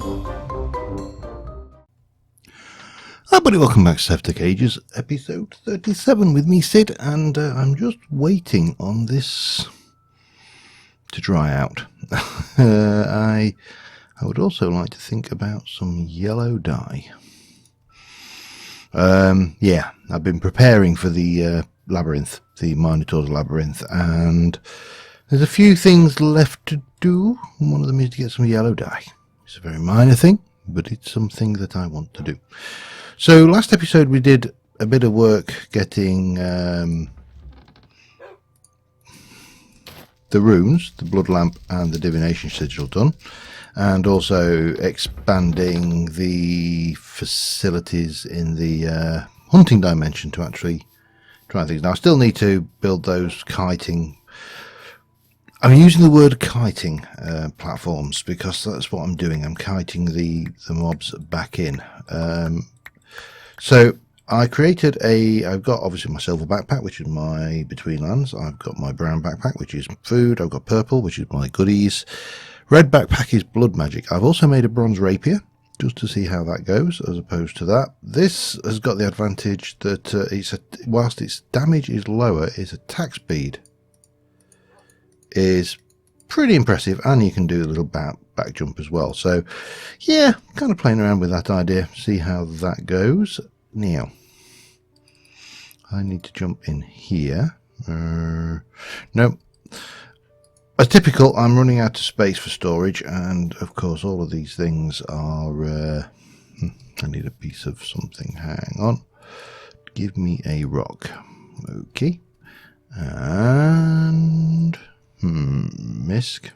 Hi buddy, welcome back to SevTech Ages, episode 37 with me, Sid, and I'm just waiting on this to dry out. I would also like to think about some yellow dye. Yeah, I've been preparing for the labyrinth, the Minotaurs labyrinth, and there's a few things left to do. One of them is to get some yellow dye. It's a very minor thing, but it's something that I want to do. So last episode we did a bit of work getting the runes, the blood lamp and the divination sigil done, and also expanding the facilities in the hunting dimension to actually try things. Now I still need to build those kiting. I'm using the word kiting platforms because that's what I'm doing. I'm kiting the mobs back in. So I created I've got obviously my silver backpack, which is my between lands. I've got my brown backpack, which is food. I've got purple, which is my goodies. Red backpack is blood magic. I've also made a bronze rapier just to see how that goes as opposed to that. This has got the advantage that whilst its damage is lower, its attack speed is pretty impressive, and you can do a little back jump as well. So yeah, kind of playing around with that idea, see how that goes. Now I need to jump in here. No, as typical, I'm running out of space for storage, and of course all of these things are I need a piece of something. Hang on, give me a rock. Okay, and misc,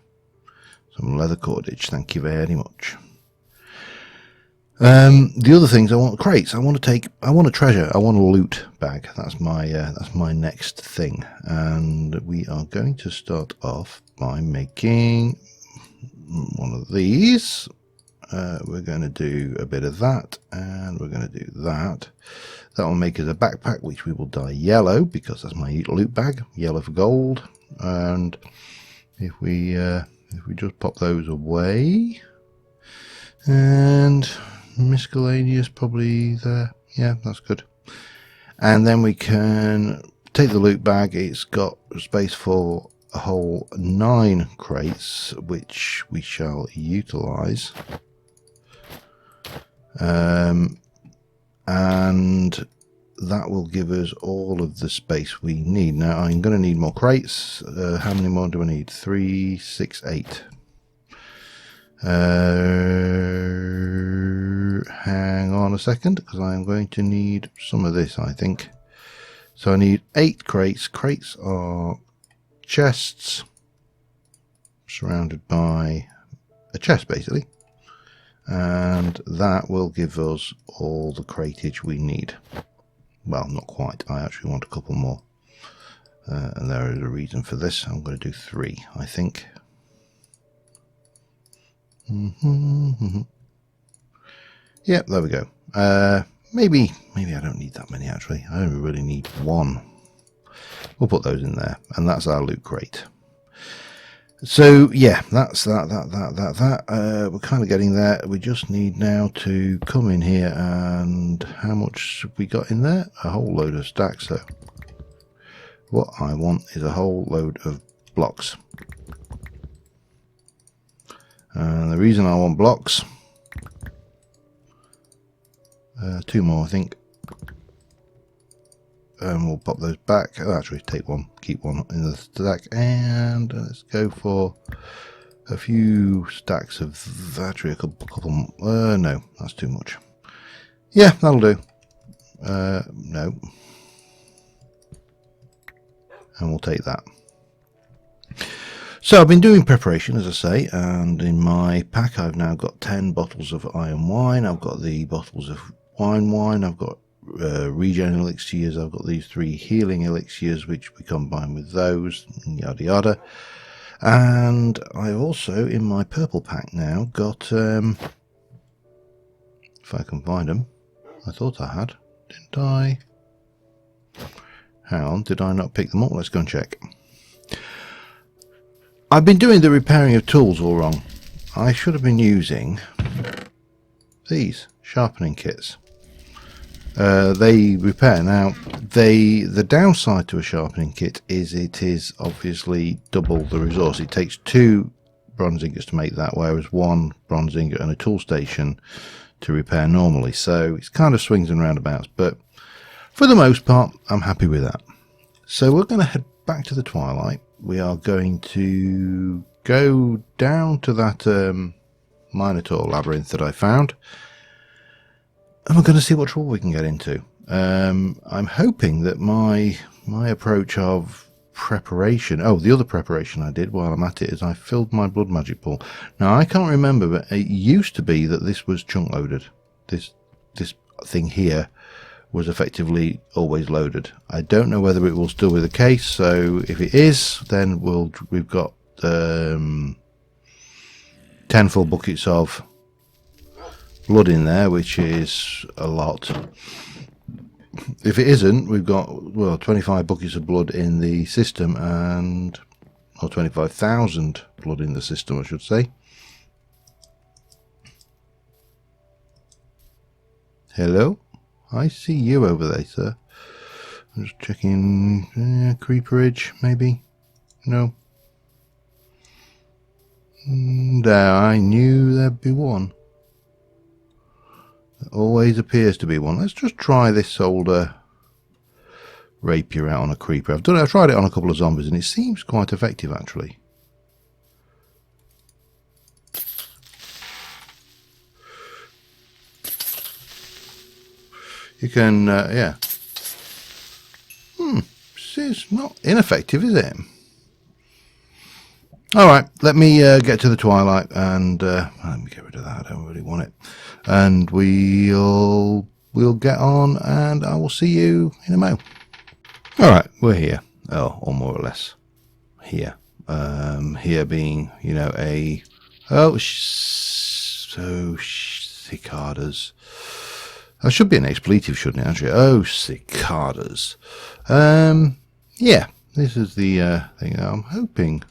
some leather cordage, thank you very much. The other things I want crates. I want a treasure. I want a loot bag. That's my next thing, and we are going to start off by making one of these. We're going to do a bit of that, and we're going to do that. That will make us a backpack, which we will dye yellow because that's my loot bag, yellow for gold. And if we just pop those away, and miscellaneous probably there, yeah, that's good. And then we can take the loot bag. It's got space for a whole 9 crates, which we shall utilize, and that will give us all of the space we need. Now I'm going to need more crates. How many more do I need? 3, 6, 8. Hang on a second, because I am going to need some of this, I think. So I need 8 crates. Crates are chests surrounded by a chest, basically, and that will give us all the cratage we need. Well, not quite. I actually want a couple more, and there is a reason for this. I'm going to do 3, I think. Yep, there we go. Maybe I don't need that many actually. I only really need 1. We'll put those in there, and that's our loot crate. So yeah, that's that. We're kind of getting there. We just need now to come in here, and how much have we got in there? A whole load of stacks. So what I want is a whole load of blocks. And the reason I want blocks, 2 more I think, and we'll pop those back. Oh, actually take 1, keep 1 in the stack, and let's go for a few stacks of actually a couple no, that's too much. Yeah, that'll do. No, and we'll take that. So I've been doing preparation, as I say, and in my pack I've now got 10 bottles of iron wine. I've got the bottles of wine, I've got regen elixirs, I've got these 3 healing elixirs which we combine with those, yada yada. And I also, in my purple pack now, got, if I can find them, I thought I had, didn't I? Hang on, did I not pick them up? Let's go and check. I've been doing the repairing of tools all wrong. I should have been using these sharpening kits. They repair. Now, the downside to a sharpening kit is it is obviously double the resource. It takes 2 bronze ingots to make that, whereas 1 bronze ingot and a tool station to repair normally. So it's kind of swings and roundabouts, but for the most part, I'm happy with that. So we're going to head back to the Twilight. We are going to go down to that Minotaur labyrinth that I found, and we're going to see what trouble we can get into. I'm hoping that my approach of preparation... Oh, the other preparation I did while I'm at it is I filled my blood magic pool. Now, I can't remember, but it used to be that this was chunk loaded. This thing here was effectively always loaded. I don't know whether it will still be the case, so if it is, then we've got 10 full buckets of blood in there, which is a lot. If it isn't, we've got, well, 25 buckets of blood in the system, or 25,000 blood in the system, I should say. Hello? I see you over there, sir. I'm just checking. Creeperage, maybe? No. There, I knew there'd be one. There always appears to be one. Let's just try this old rapier out on a creeper. I've tried it on a couple of zombies, and it seems quite effective, actually. You can, yeah. It's not ineffective, is it? Alright, let me get to the Twilight, and let me get rid of that. I don't really want it. And we'll get on, and I will see you in a mo. Alright, we're here. Oh, or more or less here. Here being, you know, a... Oh, cicadas. That should be an expletive, shouldn't it, actually? Oh, cicadas. Yeah, this is the thing. I'm hoping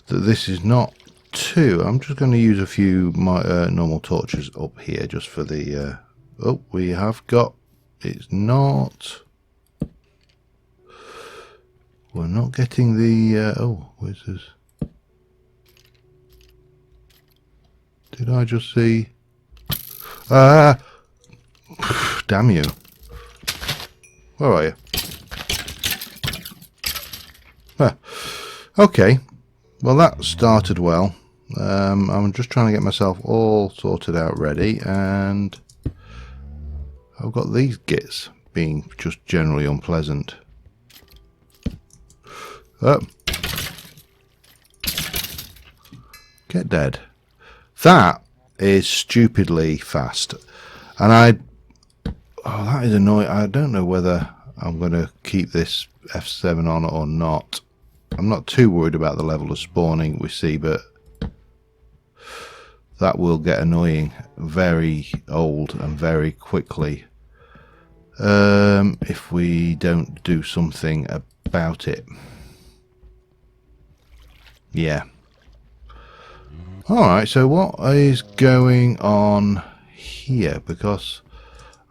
that this is not too... I'm just going to use a few normal torches up here just for the... oh, we have got... It's not... We're not getting the... oh, where's this? Did I just see... Ah! Damn you. Where are you? Ah, okay. Well, that started well. I'm just trying to get myself all sorted out ready, and I've got these gits being just generally unpleasant. Oh. Get dead. That is stupidly fast, and oh, that is annoying. I don't know whether I'm going to keep this F7 on or not. I'm not too worried about the level of spawning we see, but that will get annoying very old and very quickly if we don't do something about it. Yeah. Alright, so what is going on here? Because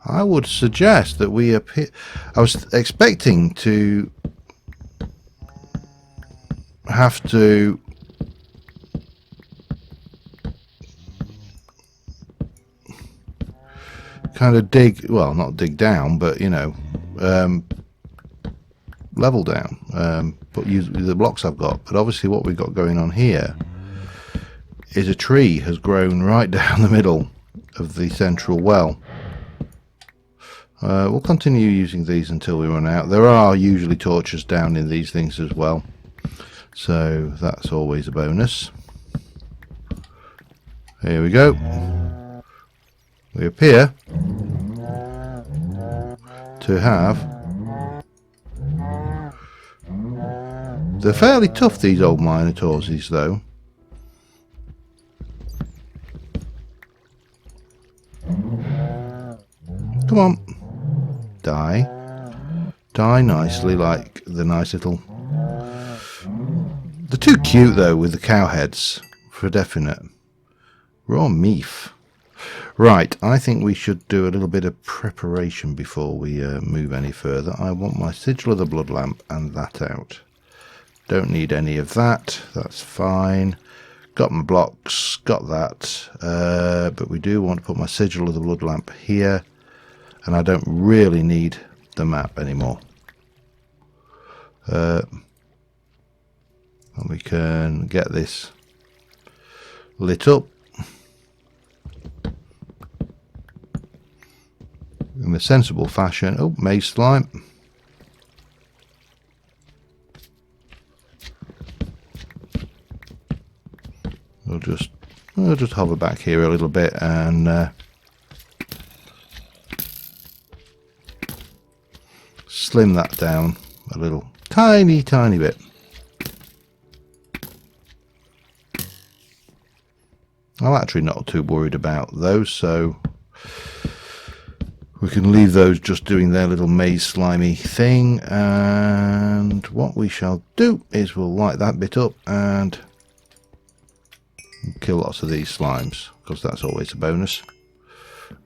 I would suggest that we appear... I was expecting to have to kind of dig... Well, not dig down, but, you know, level down. But use the blocks I've got. But obviously what we've got going on here is a tree has grown right down the middle of the central well. We'll continue using these until we run out. There are usually torches down in these things as well, so that's always a bonus. Here we go. We appear to have... They're fairly tough, these old Minotaurs, though. Come on. Die. Die nicely, like the nice little They're too cute though with the cow heads, for definite. Raw meat. Right, I think we should do a little bit of preparation before we move any further. I want my sigil of the blood lamp and that out. Don't need any of that, that's fine. Got my blocks, got that, but we do want to put my sigil of the blood lamp here, and I don't really need the map anymore. And we can get this lit up in a sensible fashion. Oh, maze slime. We'll just hover back here a little bit and slim that down a little tiny bit. I'm actually not too worried about those, so we can leave those just doing their little maze slimy thing. And what we shall do is we'll light that bit up and kill lots of these slimes, because that's always a bonus.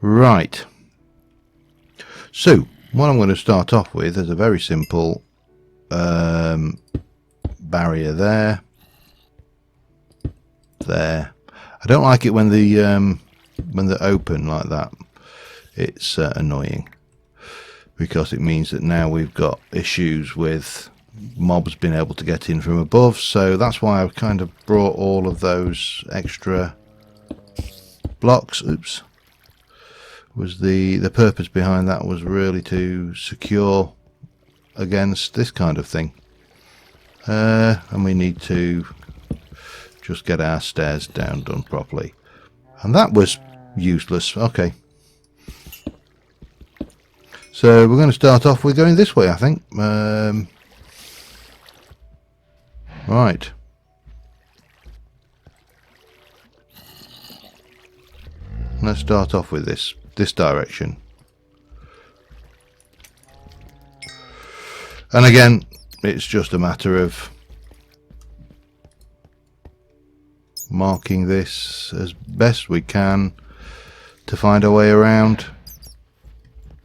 Right, so what I'm going to start off with is a very simple barrier there. I don't like it when they're open like that. It's annoying, because it means that now we've got issues with mobs being able to get in from above. So that's why I've kind of brought all of those extra blocks. Oops. Was the purpose behind that was really to secure against this kind of thing. And we need to just get our stairs down done properly. And that was useless. Okay. So we're going to start off with going this way, I think. Right. Let's start off with this direction. And again, it's just a matter of marking this as best we can to find our way around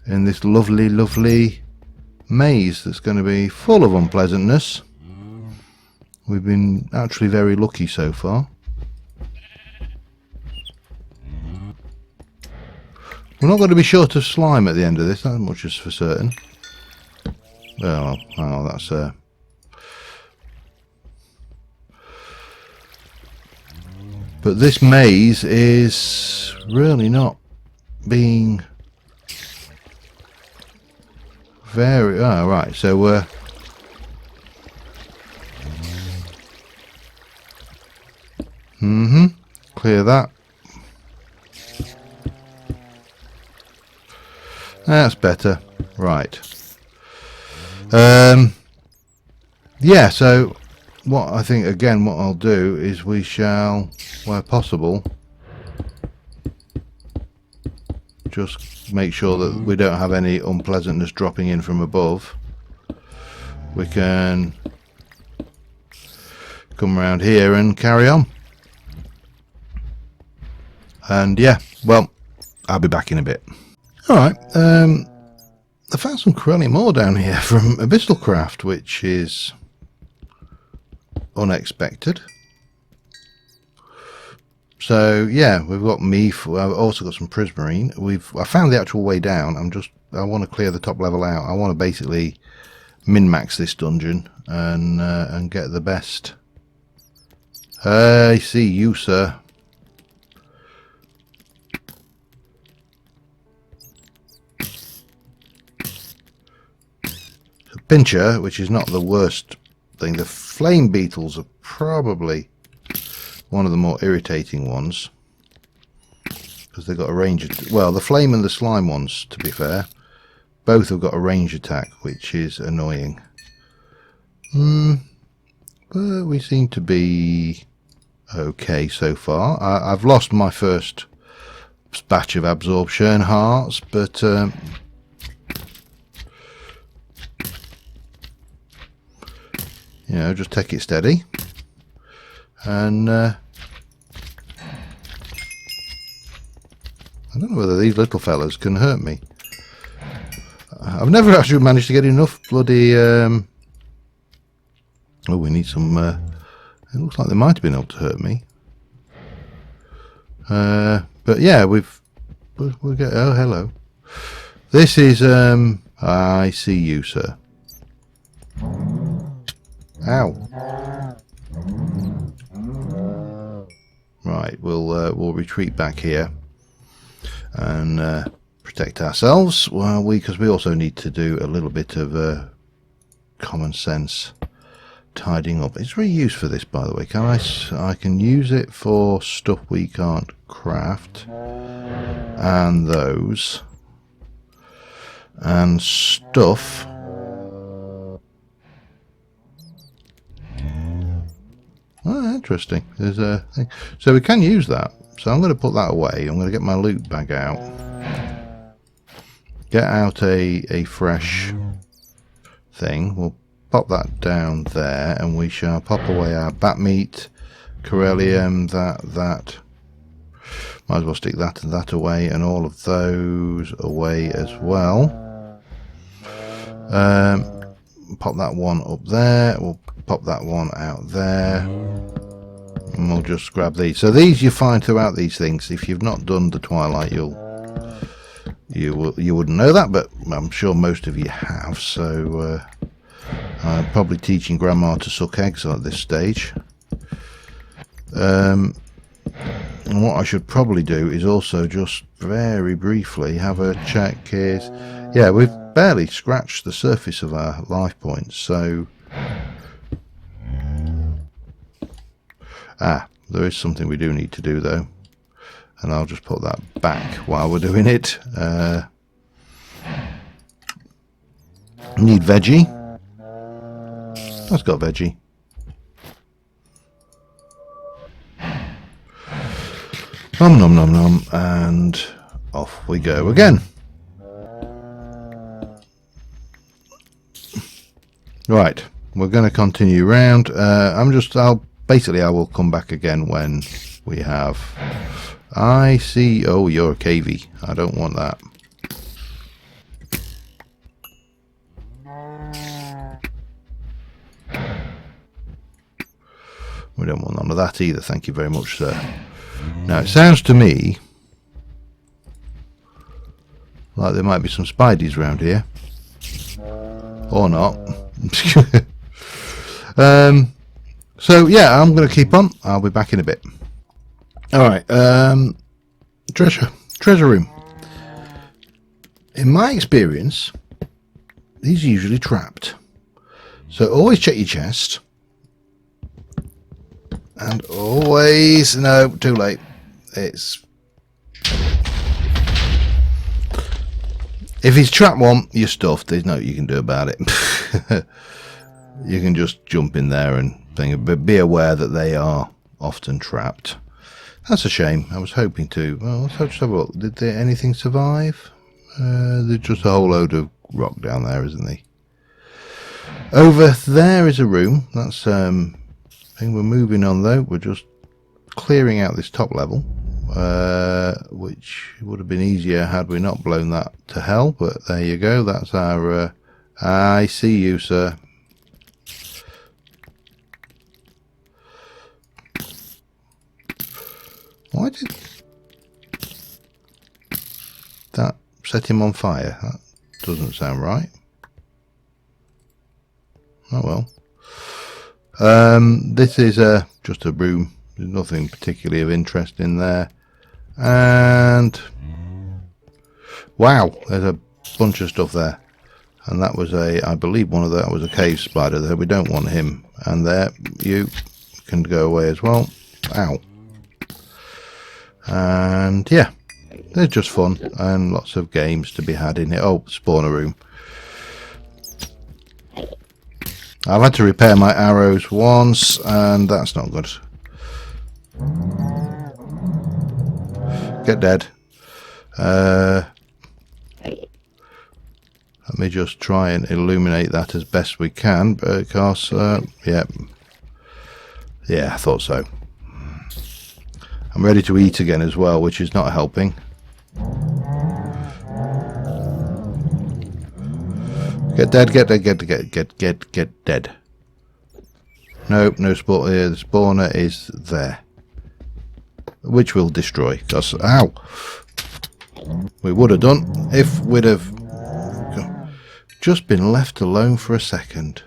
in this lovely maze that's going to be full of unpleasantness. We've been actually very lucky so far. We're not going to be short of slime at the end of this, that much is for certain. Oh, that's but this maze is really not being very... Oh, right, so clear that. That's better. Right. Yeah, so what I think, again, what I'll do is we shall, where possible, just make sure that we don't have any unpleasantness dropping in from above. We can come around here and carry on. And yeah, well, I'll be back in a bit. Alright, I found some corellium ore down here from Abyssal Craft, which is unexpected. So yeah, we've got I've also got some prismarine. I found the actual way down. I want to clear the top level out. I want to basically min-max this dungeon and get the best. I see you, sir. Pincher, which is not the worst thing. The flame beetles are probably one of the more irritating ones, because they've got a range. Well, the flame and the slime ones, to be fair, both have got a range attack, which is annoying. But we seem to be okay so far. I've lost my first batch of absorption hearts, but you know, just take it steady. And I don't know whether these little fellas can hurt me. I've never actually managed to get enough bloody... Oh, we need some... it looks like they might have been able to hurt me. But yeah, we'll get... Oh, hello. This is... I see you, sir. Ow. Right, we'll retreat back here and protect ourselves. Well, because we also need to do a little bit of common sense tidying up. It's really used for this, by the way. I can use it for stuff we can't craft, and those, and stuff. Oh, interesting. There's a thing. So we can use that. So I'm going to put that away. I'm going to get my loot bag out. Get out a fresh thing. We'll pop that down there, and we shall pop away our bat meat, corellium, that. Might as well stick that and that away, and all of those away as well. Pop that one up there. We'll pop that one out there, and we'll just grab these. So these you find throughout these things. If you've not done the Twilight, you wouldn't know that, but I'm sure most of you have. So I'm probably teaching Grandma to suck eggs at this stage. And what I should probably do is also just very briefly have a check. Is yeah, we've barely scratched the surface of our life points. So there is something we do need to do though, and I'll just put that back while we're doing it. Need veggie. That's got veggie. Nom nom nom nom, and off we go again. Right, we're going to continue round. I will come back again when we have... I see... Oh, you're a cavey. I don't want that. We don't want none of that either, thank you very much, sir. Now, it sounds to me like there might be some spideys around here. Or not. So yeah, I'm going to keep on. I'll be back in a bit. Alright, treasure room. In my experience, these are usually trapped. So always check your chest. And always, no, too late. If he's trapped one, you're stuffed. There's nothing you can do about it. You can just jump in there and think, but be aware that they are often trapped. That's a shame. I was hoping to. Well, let's just have a look. Did anything survive? There's just a whole load of rock down there, isn't there? Over there is a room. That's I think we're moving on though. We're just clearing out this top level, which would have been easier had we not blown that to hell. But there you go. That's our. I see you, sir. Why did that set him on fire? That doesn't sound right. Oh well. This is just a room. There's nothing particularly of interest in there. And wow, there's a bunch of stuff there. And that was I believe one of that was a cave spider there. We don't want him. And there, you can go away as well. Ow. And yeah, they're just fun and lots of games to be had in here. Oh, spawner room. I've had to repair my arrows once, and that's not good. Get dead. Let me just try and illuminate that as best we can, because, yeah, Yeah, I thought so. I'm ready to eat again as well, which is not helping. Get dead, get dead, get dead. Nope, no spawn. The spawner is there, which we'll destroy. Cause ow, we would have done if we'd have just been left alone for a second.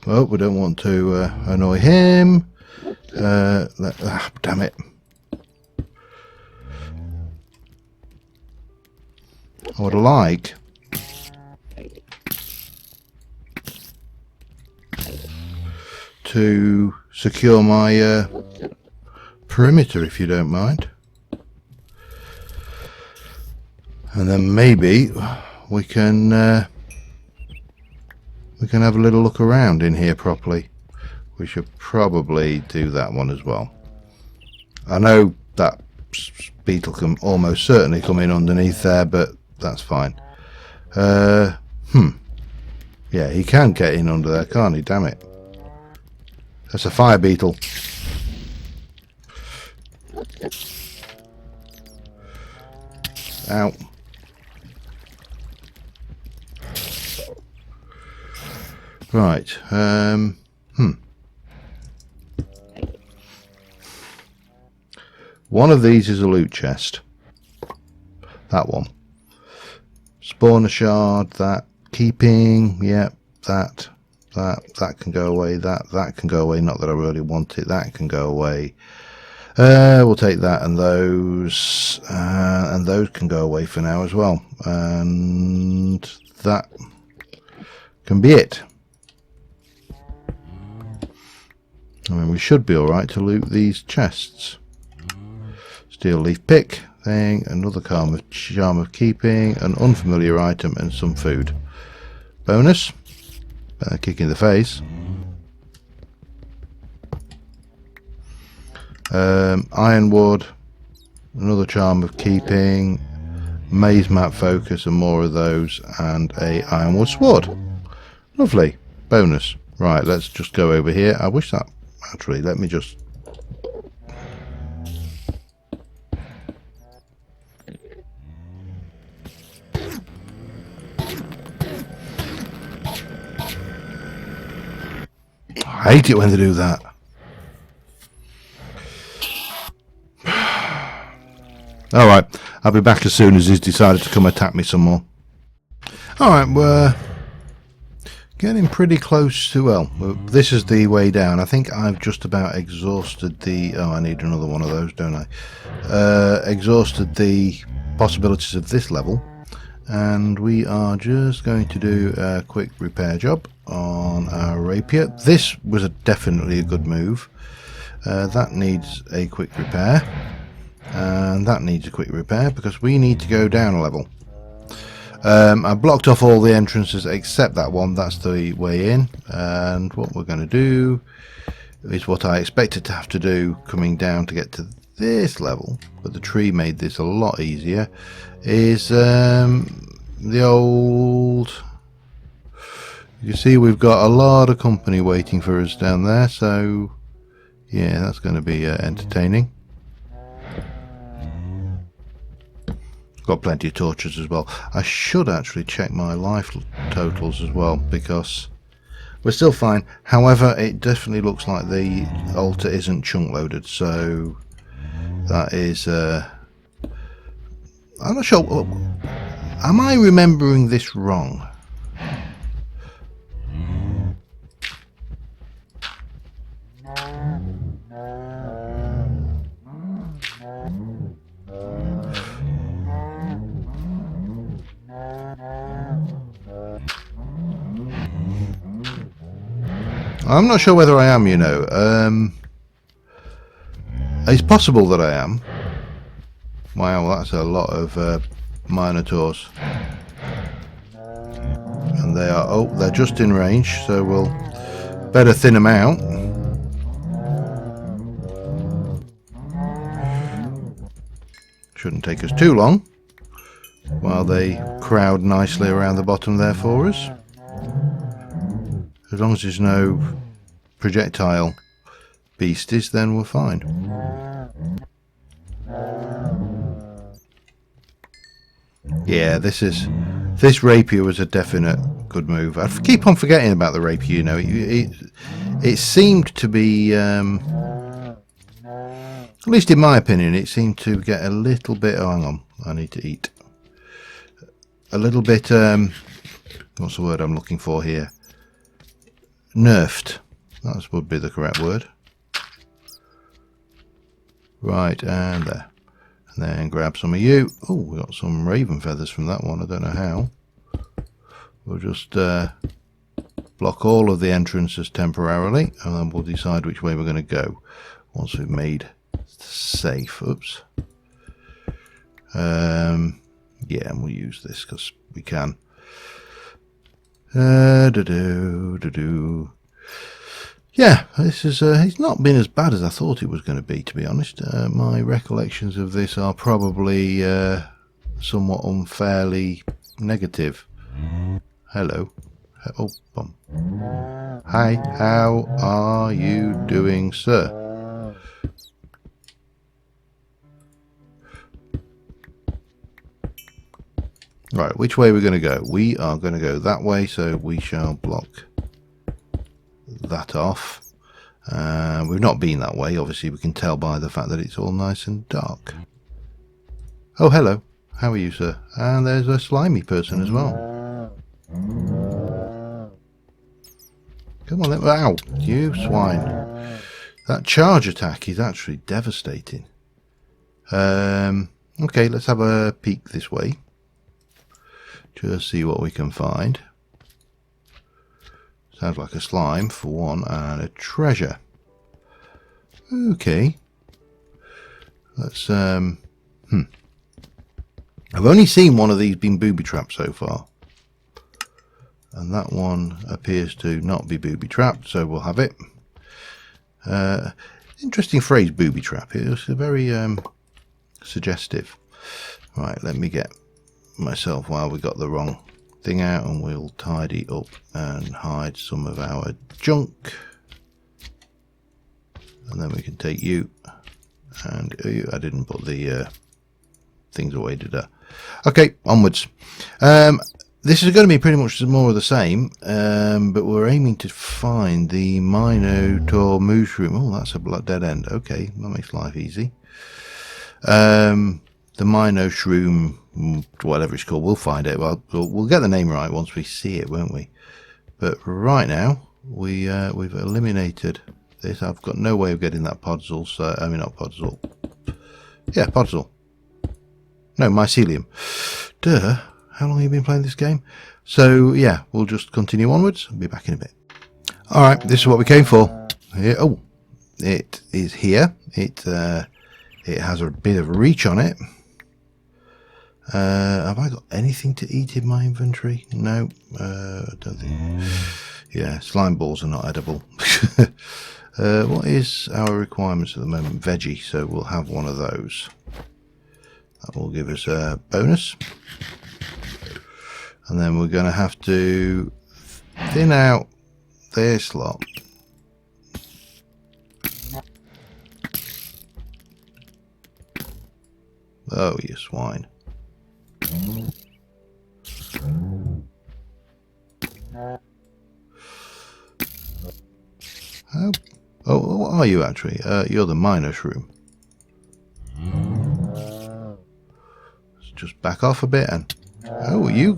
Well, we don't want to annoy him. Damn it. I would like to secure my perimeter, if you don't mind. And then maybe we can have a little look around in here properly. We should probably do that one as well. I know that beetle can almost certainly come in underneath there, but that's fine. Yeah, he can get in under there, can't he? Damn it. That's a fire beetle. Ow. Right. One of these is a loot chest. That one. Spawner shard, that. Keeping, yep, that can go away, that can go away, not that I really want it, that can go away. We'll take that, and those can go away for now as well. And that can be it. I mean, we should be alright to loot these chests. Steel leaf pick thing, another charm of keeping, an unfamiliar item, and some food. Bonus. Better kick in the face. Ironwood, another charm of keeping, maze map focus, and more of those, and a ironwood sword. Lovely. Bonus. Right, let's just go over here. I wish that actually, let me just I hate it when they do that. Alright, I'll be back as soon as he's decided to come attack me some more. Alright, we're getting pretty close to, well, this is the way down. I think I've just about exhausted the, oh, I need another one of those, don't I? Exhausted the possibilities of this level. And we are just going to do a quick repair job on our rapier. This was definitely a good move. That needs a quick repair. And that needs a quick repair because we need to go down a level. I blocked off all the entrances except that one. That's the way in. And what we're going to do is what I expected to have to do coming down to get to this level, but the tree made this a lot easier, is the old, you see we've got a lot of company waiting for us down there, so yeah, that's going to be entertaining. Got plenty of torches as well. I should actually check my life totals as well, because we're still fine. However, it definitely looks like the altar isn't chunk loaded, so that is I'm not sure. Am I remembering this wrong? I'm not sure whether I am, you know. It's possible that I am. Wow, that's a lot of Minotaurs. And they are, oh, they're just in range, so we'll better thin them out. Shouldn't take us too long while they crowd nicely around the bottom there for us. As long as there's no projectile beasties, then we're fine. Yeah, this rapier was a definite good move. I keep on forgetting about the rapier. You know, it seemed to be, at least in my opinion, it seemed to get a little bit. Oh, hang on, I need to eat. A little bit. What's the word I'm looking for here? Nerfed. That would be the correct word. Right, and there. And then grab some of you. Oh, we got some raven feathers from that one. I don't know how. We'll just block all of the entrances temporarily, and then we'll decide which way we're going to go once we've made safe. Oops. Yeah, and we'll use this because we can. Yeah, this is. It's not been as bad as I thought it was going to be, to be honest. My recollections of this are probably somewhat unfairly negative. Hello. Oh, bum. Hi, how are you doing, sir? Right, which way are we going to go? We are going to go that way, so we shall block that off. We've not been that way, obviously we can tell by the fact that it's all nice and dark. Oh, hello. How are you, sir? And there's a slimy person as well. Come on then. Ow, you swine. That charge attack is actually devastating. Okay, let's have a peek this way. Just see what we can find. Sounds like a slime for one, and a treasure. Okay. Let's I've only seen one of these being booby trapped so far. And that one appears to not be booby trapped, so we'll have it. Interesting phrase, booby trap. It was very suggestive. Right, let me get myself while we got the wrong thing out, and we'll tidy up and hide some of our junk, and then we can take you and you. I didn't put the things away, did I? Okay, onwards. This is going to be pretty much more of the same, but we're aiming to find the Minotaur mushroom. Oh, that's a dead end. Okay, that makes life easy. The Minotaur, whatever it's called, we'll find it. Well, we'll get the name right once we see it, won't we? But right now, we've eliminated this. I've got no way of getting that podzol. So I mean, not podzol. Yeah, podzol. No, mycelium. Duh. How long have you been playing this game? So yeah, we'll just continue onwards. I'll be back in a bit. All right, this is what we came for. Here. Oh, it is here. It has a bit of reach on it. Have I got anything to eat in my inventory? No, I don't think. Yeah, slime balls are not edible. What is our requirements at the moment? Veggie, so we'll have one of those. That will give us a bonus. And then we're going to have to thin out this lot. Oh, you swine. Oh, what are you actually? You're the Minotaur. Let's just back off a bit and... Oh, you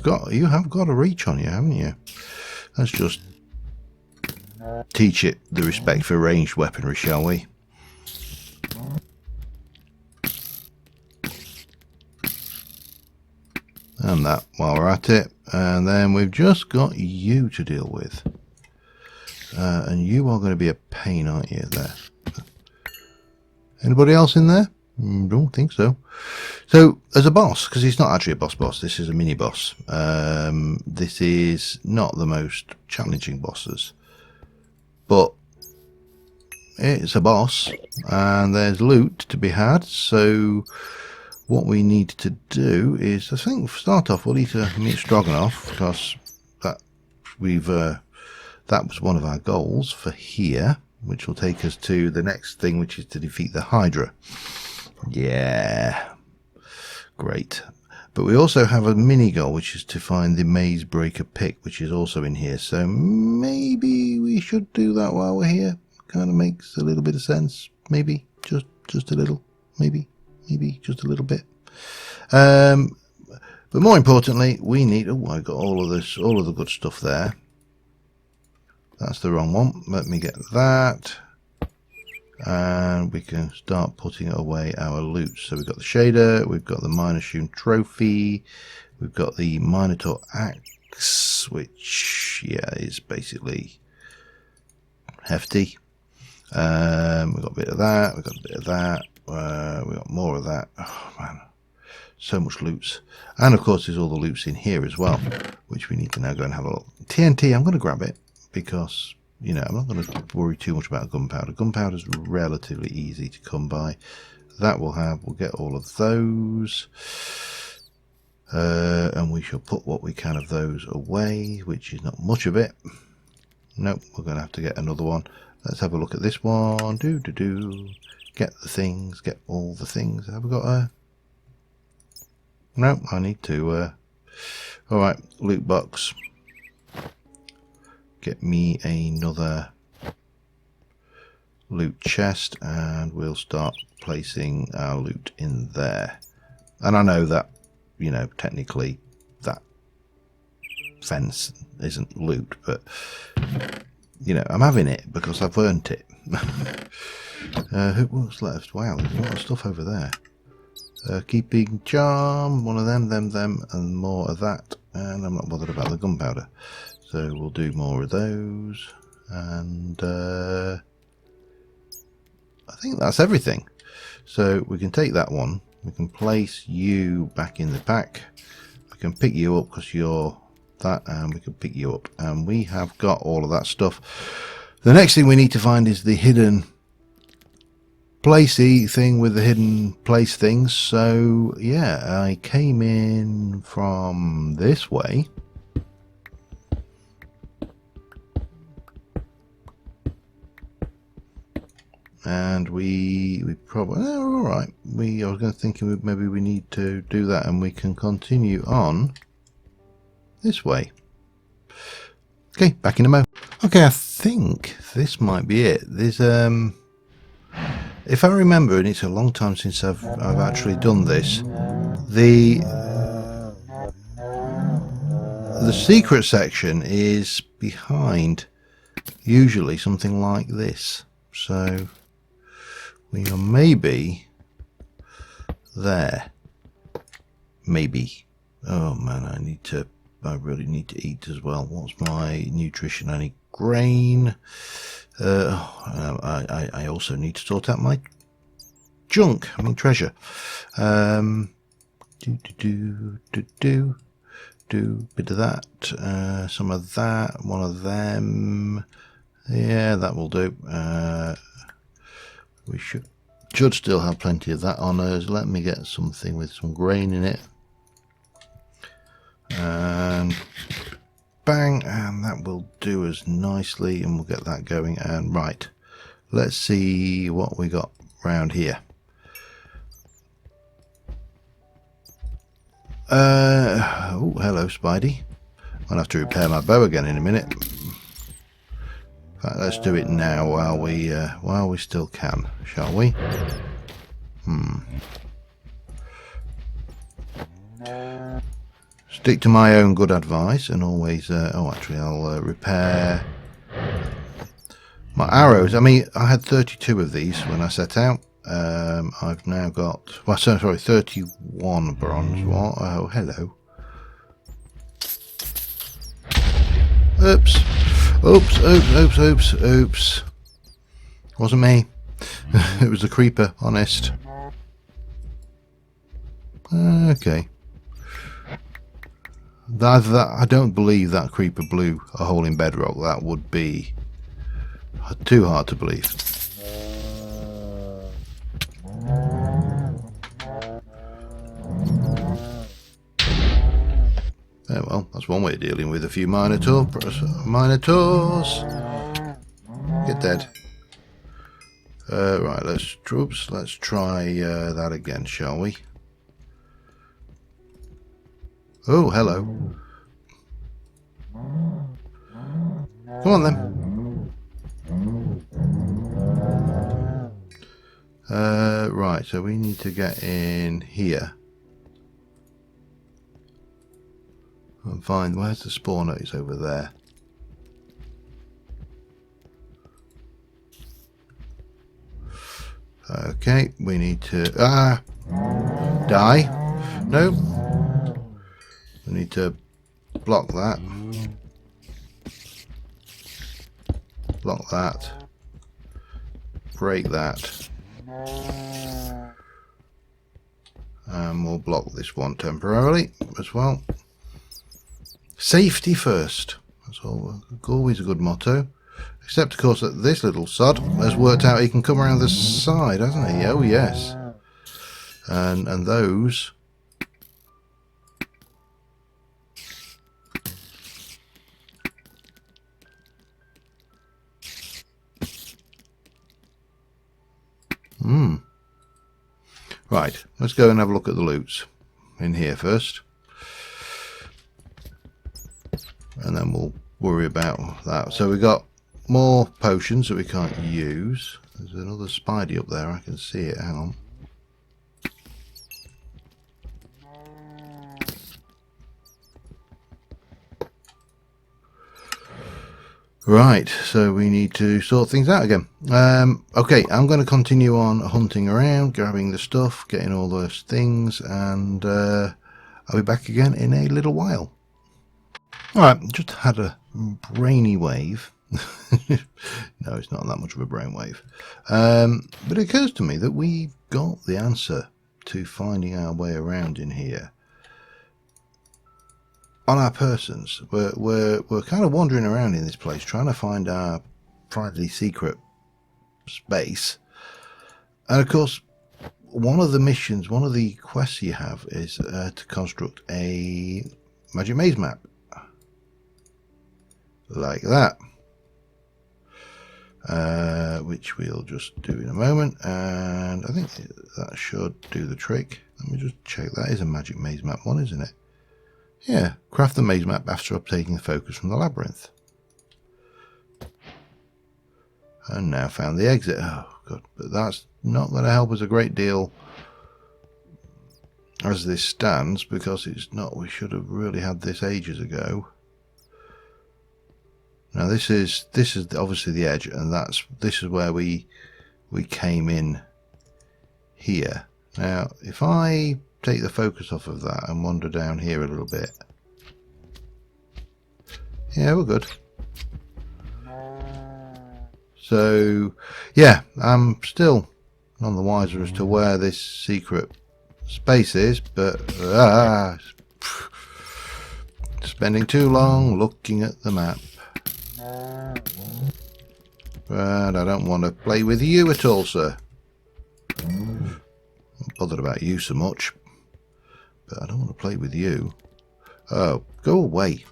have got a reach on you, haven't you? Let's just teach it the respect for ranged weaponry, shall we? And that while we're at it. And then we've just got you to deal with. And you are going to be a pain, aren't you, there? Anybody else in there? Don't think so. So, as a boss, because he's not actually a boss, this is a mini-boss. This is not the most challenging bosses. But it's a boss, and there's loot to be had, so what we need to do is, I think, start off, we'll eat a meat stroganoff, because that that was one of our goals for here, which will take us to the next thing, which is to defeat the Hydra. Yeah, great. But we also have a mini goal, which is to find the Maze Breaker pick, which is also in here. So maybe we should do that while we're here. Kind of makes a little bit of sense. Maybe just a little. Maybe just a little bit. But more importantly, we need. Oh, I got all of this, all of the good stuff there. That's the wrong one. Let me get that. And we can start putting away our loot. So we've got the shader, we've got the Minotaur trophy, we've got the Minotaur axe, which is basically hefty. We've got a bit of that, we've got a bit of that, we've got more of that. Oh man, so much loots. And of course there's all the loots in here as well, which we need to now go and have a look. TNT, I'm going to grab it because, you know, I'm not going to worry too much about gunpowder. Gunpowder is relatively easy to come by. That we'll get all of those. And we shall put what we can of those away, which is not much of it. Nope, we're going to have to get another one. Let's have a look at this one. Get the things, get all the things. Have we got a... Nope, I need to... Alright, loot box. Get me another loot chest and we'll start placing our loot in there. And I know that, you know, technically that fence isn't loot, but you know, I'm having it because I've earned it. What's left? Wow, there's a lot of stuff over there. Keeping charm, one of them, and more of that. And I'm not bothered about the gunpowder. So we'll do more of those, and I think that's everything. So we can take that one, we can place you back in the pack, we can pick you up because you're that, and we can pick you up, and we have got all of that stuff. The next thing we need to find is the hidden placey thing with the hidden place things. So yeah, I came in from this way. And we probably all right. I was going to think maybe we need to do that, and we can continue on this way. Okay, back in a mo. Okay, I think this might be it. There's if I remember, and it's a long time since I've actually done this. The secret section is behind, usually something like this. So we are maybe there. Maybe. Oh man, I really need to eat as well. What's my nutrition? I need grain. I also need to sort out my junk. I mean treasure. Do bit of that. Some of that. One of them. Yeah, that will do. We should still have plenty of that on us. Let me get something with some grain in it. And bang, and that will do us nicely, and we'll get that going. And right, let's see what we got round here. Oh, hello, Spidey. I'll have to repair my bow again in a minute. In fact, let's do it now while we still can, shall we? Stick to my own good advice and always. Oh, actually, I'll repair my arrows. I mean, I had 32 of these when I set out. I've now got. Well, sorry, 31 bronze. What? Oh, hello. Oops. Oops. Wasn't me. It was the creeper, honest. Okay. That I don't believe that creeper blew a hole in bedrock. That would be too hard to believe. Oh, well, that's one way of dealing with a few Minotaurs. Get dead. Right, let's try that again, shall we? Oh, hello. Come on then. Right, so we need to get in here and find, where's the spawner? It's over there. Okay, we need to die. No, we need to block that. Block that. Break that. And we'll block this one temporarily as well. Safety first. That's always a good motto. Except, of course, that this little sod has worked out he can come around the side, hasn't he? Oh, yes. And those... Right, let's go and have a look at the loots in here first. And then we'll worry about that. So we got more potions that we can't use. There's another Spidey up there, I can see it, hang on. Right, so we need to sort things out again. Okay, I'm going to continue on hunting around, grabbing the stuff, getting all those things, and I'll be back again in a little while. Alright, just had a brainy wave. No, it's not that much of a brainwave. But it occurs to me that we've got the answer to finding our way around in here. On our persons, we're kind of wandering around in this place trying to find our private secret space, and of course one of the missions, one of the quests you have is to construct a magic maze map like that, which we'll just do in a moment, and I think that should do the trick. Let me just check. That is a magic maze map one, isn't it? Yeah, craft the maze map after uptaking the focus from the labyrinth. And now found the exit. Oh, good. But that's not going to help us a great deal as this stands, because it's not. We should have really had this ages ago. Now this is obviously the edge, and this is where we came in here. Now, if I take the focus off of that and wander down here a little bit. Yeah, we're good. So, yeah, I'm still none the wiser as to where this secret space is, but spending too long looking at the map. But I don't want to play with you at all, sir. I'm not bothered about you so much. But I don't want to play with you. Oh, go away.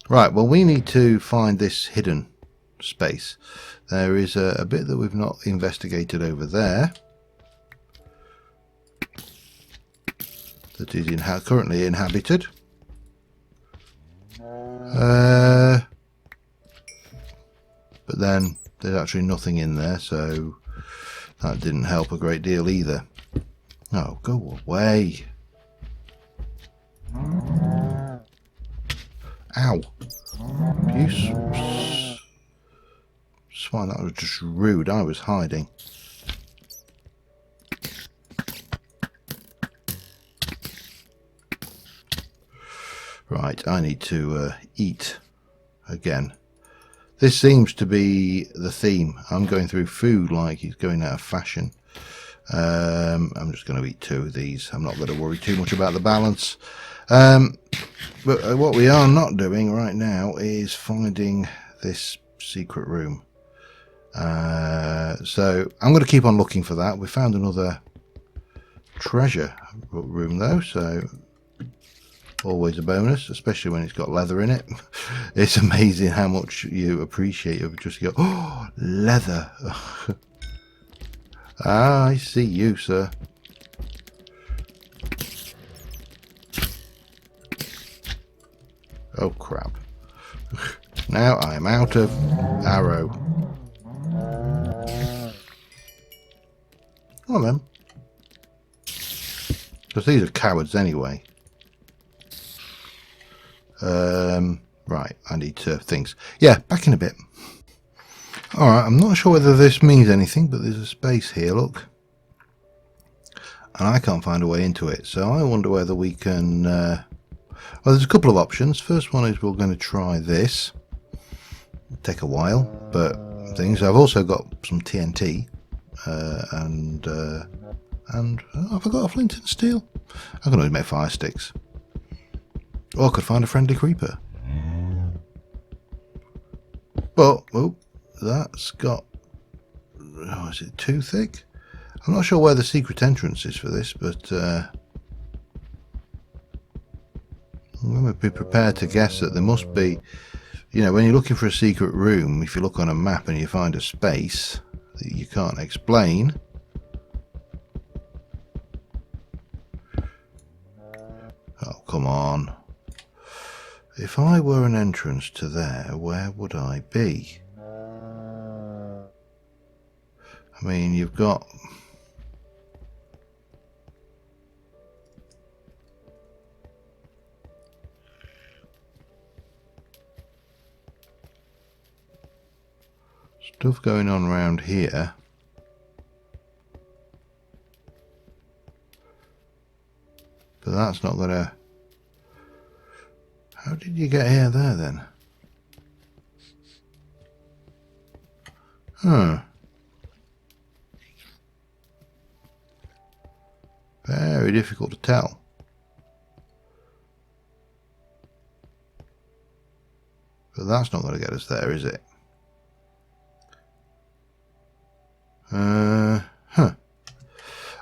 Right, well, we need to find this hidden space. There is a bit that we've not investigated over there. That is currently inhabited. But then there's actually nothing in there, so that didn't help a great deal either. Oh, go away. Ow. You swine, that was just rude. I was hiding. Right, I need to eat again. This seems to be the theme. I'm going through food like it's going out of fashion. I'm just going to eat 2 of these. I'm not going to worry too much about the balance. But what we are not doing right now is finding this secret room. So I'm going to keep on looking for that. We found another treasure room though, so always a bonus, especially when it's got leather in it. It's amazing how much you appreciate it. Just go, oh, leather. Ah, I see you, sir. Oh crap. Now I'm out of arrow. Come on then. Because these are cowards anyway. Right, I need things. Yeah, back in a bit. Alright, I'm not sure whether this means anything, but there's a space here, look. And I can't find a way into it, so I wonder whether we can... well, there's a couple of options. First one is we're going to try this. It'll take a while, but things. I've also got some TNT, and have I got a flint and steel? I can always make fire sticks. Or I could find a friendly creeper. But, oh, that's got... Oh, is it too thick? I'm not sure where the secret entrance is for this, but I'm going to be prepared to guess that there must be... You know, when you're looking for a secret room, if you look on a map and you find a space that you can't explain... Oh, come on. If I were an entrance to there, where would I be? I mean, you've got... stuff going on around here. But that's not gonna... How did you get here there then? Huh. Very difficult to tell. But that's not going to get us there, is it?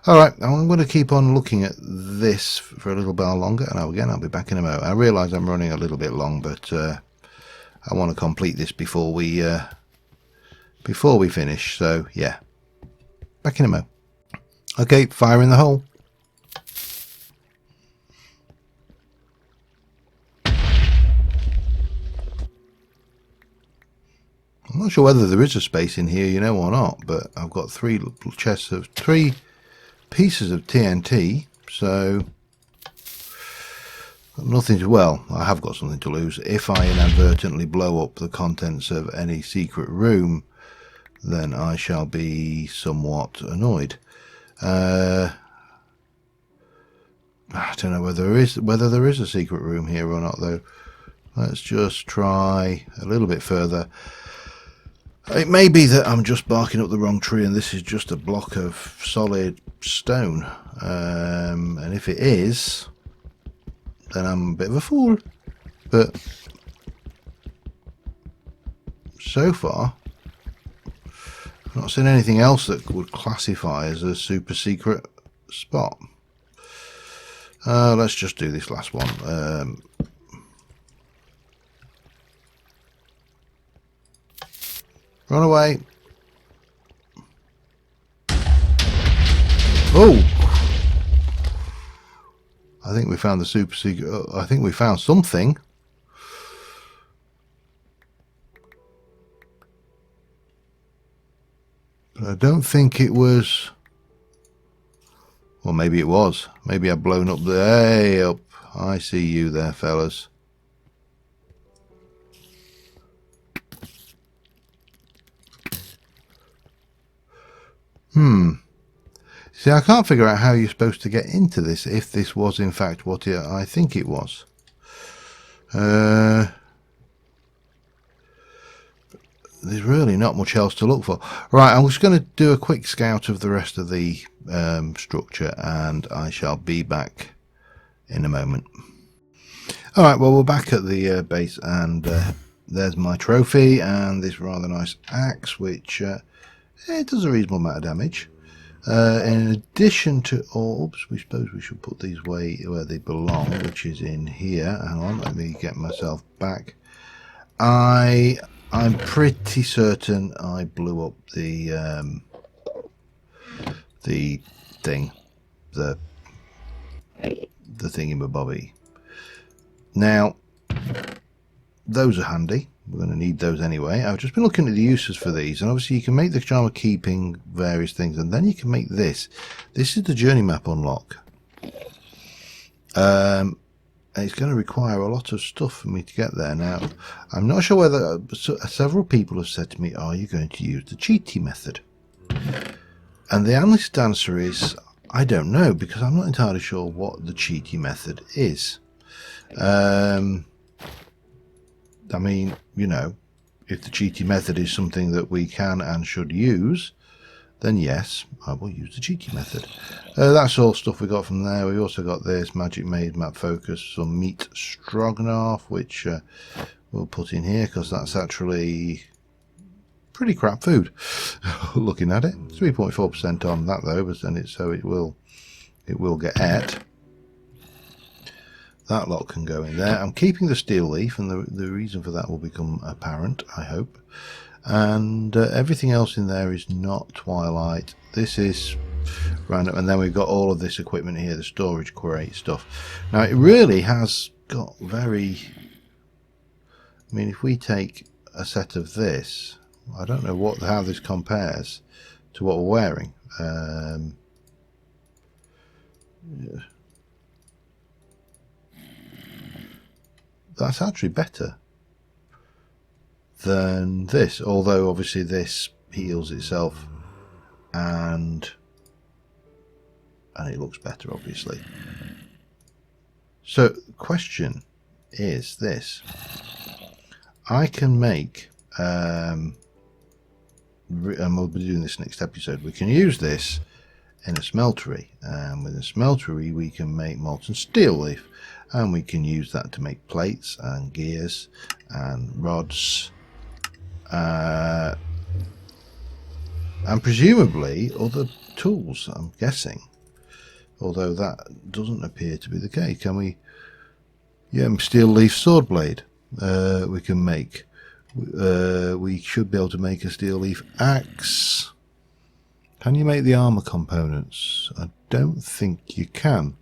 Alright, I'm going to keep on looking at this for a little while longer, and again I'll be back in a moment. I realise I'm running a little bit long, but I want to complete this before we finish, so yeah. Back in a moment. Okay, fire in the hole. I'm not sure whether there is a space in here, you know, or not, but I've got three pieces of TNT, so nothing to... Well, I have got something to lose. If I inadvertently blow up the contents of any secret room, then I shall be somewhat annoyed. I don't know whether there is a secret room here or not, though. Let's just try a little bit further. It may be that I'm just barking up the wrong tree and this is just a block of solid stone. And if it is, then I'm a bit of a fool. But so far, I've not seen anything else that would classify as a super secret spot. Let's just do this last one. Run away. Oh! I think we found the super secret. I think we found something. But I don't think it was... Well, maybe it was. Maybe I've blown up the... Hey, up. I see you there, fellas. See, I can't figure out how you're supposed to get into this, if this was in fact what I think it was. There's really not much else to look for. Right, I'm just going to do a quick scout of the rest of the structure, and I shall be back in a moment. Alright, well, we're back at the base, and there's my trophy and this rather nice axe, which it does a reasonable amount of damage. In addition to orbs, we suppose we should put these where they belong, which is in here. Hang on, let me get myself back. I'm pretty certain I blew up the thing, the thingy-mabobby. Now, those are handy. We're going to need those anyway. I've just been looking at the uses for these, and obviously you can make the charm of keeping various things, and then you can make this. This is the journey map unlock. And it's going to require a lot of stuff for me to get there. Now, I'm not sure whether several people have said to me, are you going to use the cheaty method? And the honest answer is, I don't know, because I'm not entirely sure what the cheaty method is. I mean, you know, if the cheaty method is something that we can and should use, then yes, I will use the cheaty method. That's all stuff we got from there. We also got this Magic Maze, Map Focus, some meat stroganoff, which we'll put in here because that's actually pretty crap food. Looking at it, 3.4% on that though, but then so it will get ate. That lot can go in there. I'm keeping the steel leaf, and the reason for that will become apparent, I hope. And everything else in there is not Twilight. This is random, and then we've got all of this equipment here, the storage crate stuff. Now it really has got very... I mean, if we take a set of this, I don't know how this compares to what we're wearing. Yeah. That's actually better than this, although obviously this heals itself and it looks better, obviously. So question is this: I can make and we'll be doing this next episode, we can use this in a smeltery, and with a smeltery we can make molten steel leaf, and we can use that to make plates and gears and rods and presumably other tools, I'm guessing, although that doesn't appear to be the case. Can we? Yeah, steel leaf sword blade we can make. We should be able to make a steel leaf axe. Can you make the armor components? I don't think you can.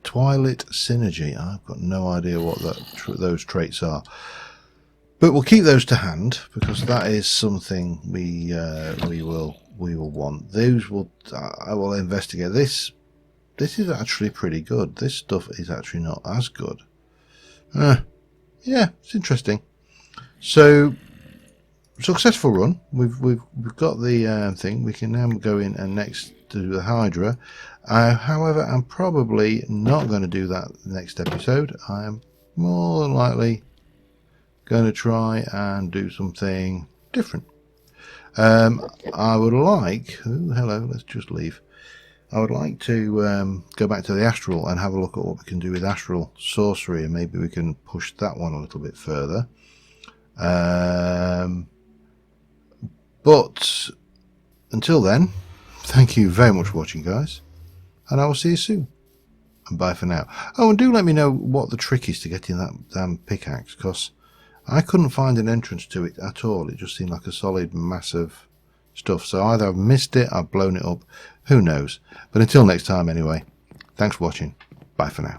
Twilight synergy. I've got no idea what those traits are, but we'll keep those to hand because that is something we will want. Those will I will investigate. This is actually pretty good. This stuff is actually not as good. Yeah, it's interesting. So successful run. We've got the thing. We can now go in and next do the Hydra. However, I'm probably not going to do that next episode. I am more than likely going to try and do something different. I would like... Oh, hello, let's just leave. I would like to go back to the Astral and have a look at what we can do with Astral Sorcery, and maybe we can push that one a little bit further. But until then, thank you very much for watching, guys, and I will see you soon. And bye for now. Oh, and do let me know what the trick is to getting that damn pickaxe, because I couldn't find an entrance to it at all. It just seemed like a solid, massive stuff. So either I've missed it, I've blown it up, who knows. But until next time anyway, thanks for watching. Bye for now.